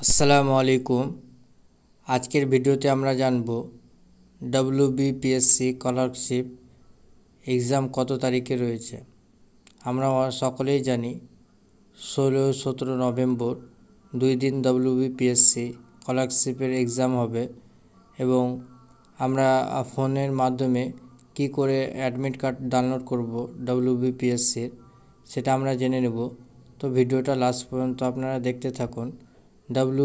আসসালামু আলাইকুম। আজকের ভিডিওতে আমরা জানব WBPSC স্কলারশিপ এক্সাম কত তারিখে রয়েছে। আমরা সকলেই জানি 16-17 নভেম্বর 2 দিন WBPSC স্কলারশিপের এক্সাম হবে এবং আমরা ফোনের মাধ্যমে কি করে অ্যাডমিট কার্ড ডাউনলোড করব WBPSCর সেটা আমরা জেনে নেব। তো ভিডিওটা লাস্ট পর্যন্ত আপনারা দেখতে থাকুন।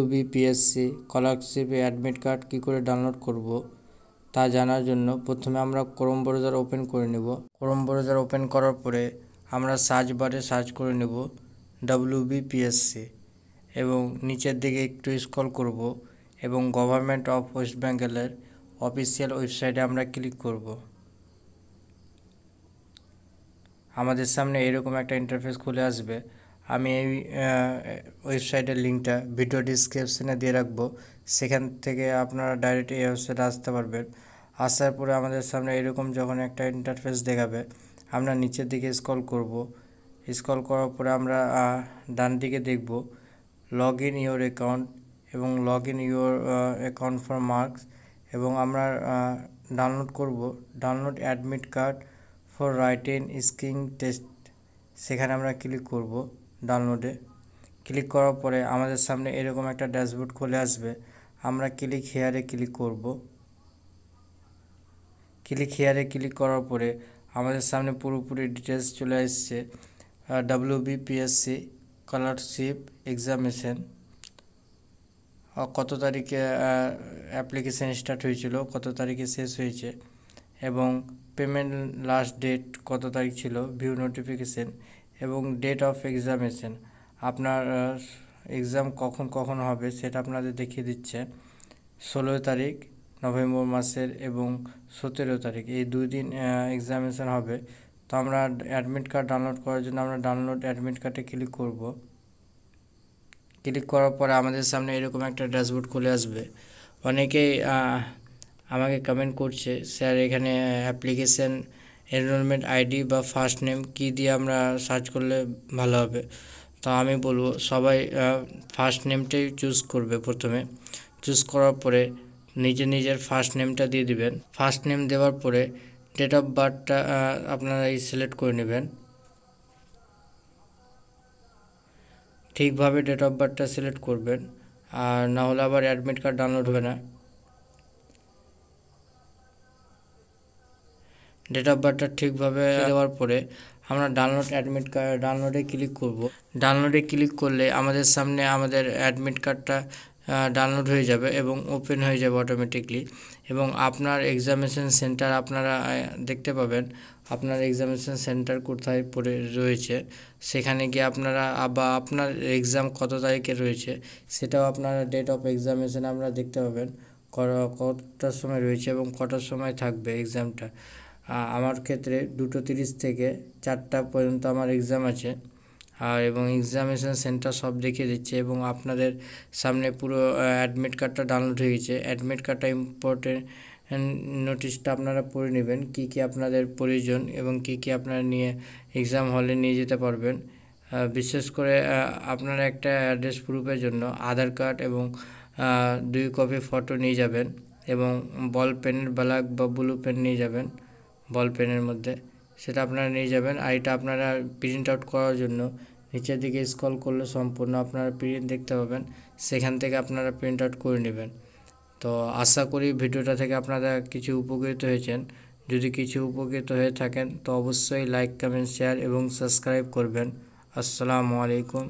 WBPSC স্কলারশিপে অ্যাডমিট কার্ড কী করে ডাউনলোড করব তা জানার জন্য প্রথমে আমরা ক্রোম ব্রাউজার ওপেন করে নেব। ক্রোম ব্রাউজার ওপেন করার পরে আমরা সার্চ বারে সার্চ করে নেব WBPSC এবং নিচের দিকে একটু স্ক্রল করব এবং গভর্নমেন্ট অফ ওয়েস্ট বেঙ্গলের অফিসিয়াল ওয়েবসাইটে আমরা ক্লিক করব। আমাদের সামনে এরকম একটা ইন্টারফেস খুলে আসবে। আমি এই ওয়েবসাইটের লিঙ্কটা ভিডিও ডিসক্রিপশনে দিয়ে রাখবো, সেখান থেকে আপনারা ডাইরেক্ট এই ওয়েবসাইটে আসতে পারবেন। আসার পরে আমাদের সামনে এরকম যখন একটা ইন্টারফেস দেখাবে আমরা নিচের দিকে স্ক্রল করব। স্ক্রল করার পরে আমরা ডান দিকে দেখব লগ ইন ইউর অ্যাকাউন্ট এবং log in your account for marks এবং আমরা ডাউনলোড করব download admit card for writing skill test. সেখানে আমরা ক্লিক করব। ডাউনলোডে ক্লিক করার পরে আমাদের সামনে এরকম একটা ড্যাশবোর্ড খুলে আসবে। আমরা ক্লিক হেয়ারে ক্লিক করব। ক্লিক হেয়ারে ক্লিক করার পরে আমাদের সামনে পুরোপুরি ডিটেলস চলে আসছে। WBPSC স্কলারশিপ এক্সামিনেশন কত তারিখে অ্যাপ্লিকেশান স্টার্ট হয়েছিল, কত তারিখে শেষ হয়েছে এবং পেমেন্ট লাস্ট ডেট কত তারিখ ছিল, ভিউ নোটিফিকেশান এবং ডেট অফ এক্সামিনেশন, আপনার এক্সাম কখন হবে সেটা আপনাদের দেখিয়ে দিচ্ছে। 16 তারিখ নভেম্বর মাসের এবং 17 তারিখ এই 2 দিন এক্সামিনেশন হবে। তো আমরা অ্যাডমিট কার্ড ডাউনলোড করার জন্য আমরা ডাউনলোড অ্যাডমিট কার্ডে ক্লিক করব। ক্লিক করার পরে আমাদের সামনে এরকম একটা ড্যাশবোর্ড খুলে আসবে। অনেকেই আমাকে কমেন্ট করছে, স্যার এখানে অ্যাপ্লিকেশান এনরোলমেন্ট আইডি বা ফার্স্ট নেম কী দিয়ে আমরা সার্চ করলে ভালো হবে। তো আমি বলবো সবাই ফার্স্ট নেমটাই চুজ করবে। প্রথমে চুজ করার পরে নিজের ফার্স্ট নেমটা দিয়ে দিবেন। ফার্স্ট নেম দেওয়ার পরে ডেট অফ বার্থটা আপনারা সিলেক্ট করে নেবেন। ঠিকভাবে ডেট অফ বার্থটা সিলেক্ট করবেন, আর না হলে আবার অ্যাডমিট কার্ড ডাউনলোড হবে না। ডেট অফ বার্থটা ঠিকভাবে দেওয়ার পরে আমরা ডাউনলোড অ্যাডমিট কার্ড ডাউনলোডে ক্লিক করব। ডাউনলোডে ক্লিক করলে আমাদের সামনে আমাদের অ্যাডমিট কার্ডটা ডাউনলোড হয়ে যাবে এবং ওপেন হয়ে যাবে অটোমেটিকলি এবং আপনার এক্সামিনেশন সেন্টার আপনারা দেখতে পাবেন। আপনার এক্সামিনেশন সেন্টার কোথায় পড়ে রয়েছে সেখানে গিয়ে আপনারা বা আপনার এক্সাম কত তারিখে রয়েছে সেটাও আপনারা ডেট অফ এক্সামিনেশন আমরা দেখতে পাবেন, কতটার সময় রয়েছে এবং কটার সময় থাকবে এক্সামটা। আমার ক্ষেত্রে 2:30 থেকে 4টা পর্যন্ত আমার এক্সাম আছে আর এবং এক্সামিনেশন সেন্টার সব দেখিয়ে দিচ্ছে এবং আপনাদের সামনে পুরো অ্যাডমিট কার্ডটা ডাউনলোড হয়ে গেছে। অ্যাডমিট কার্ডটা ইম্পর্টেন্ট নোটিশটা আপনারা পড়ে নেবেন, কী কী আপনাদের প্রয়োজন এবং কী কী আপনারা নিয়ে এক্সাম হলে নিয়ে যেতে পারবেন। বিশেষ করে আপনারা একটা অ্যাড্রেস প্রুফের জন্য আধার কার্ড এবং 2 কপি ফটো নিয়ে যাবেন এবং বল পেনের ব্ল্যাক বা ব্লু পেন নিয়ে যাবেন। বল পেনের মধ্যে সেটা আপনারা নিয়ে যাবেন। আর এটা আপনারা প্রিন্ট আউট করার জন্য নিচের দিকে স্ক্রল করলে সম্পূর্ণ আপনারা প্রিন্ট দেখতে পাবেন, সেখান থেকে আপনারা প্রিন্ট আউট করে নেবেন। তো আশা করি ভিডিওটা থেকে আপনারা কিছু উপকৃত হয়েছেন। যদি কিছু উপকৃত হয়ে থাকেন তো অবশ্যই লাইক, কমেন্ট, শেয়ার এবং সাবস্ক্রাইব করবেন। আসসালামু আলাইকুম।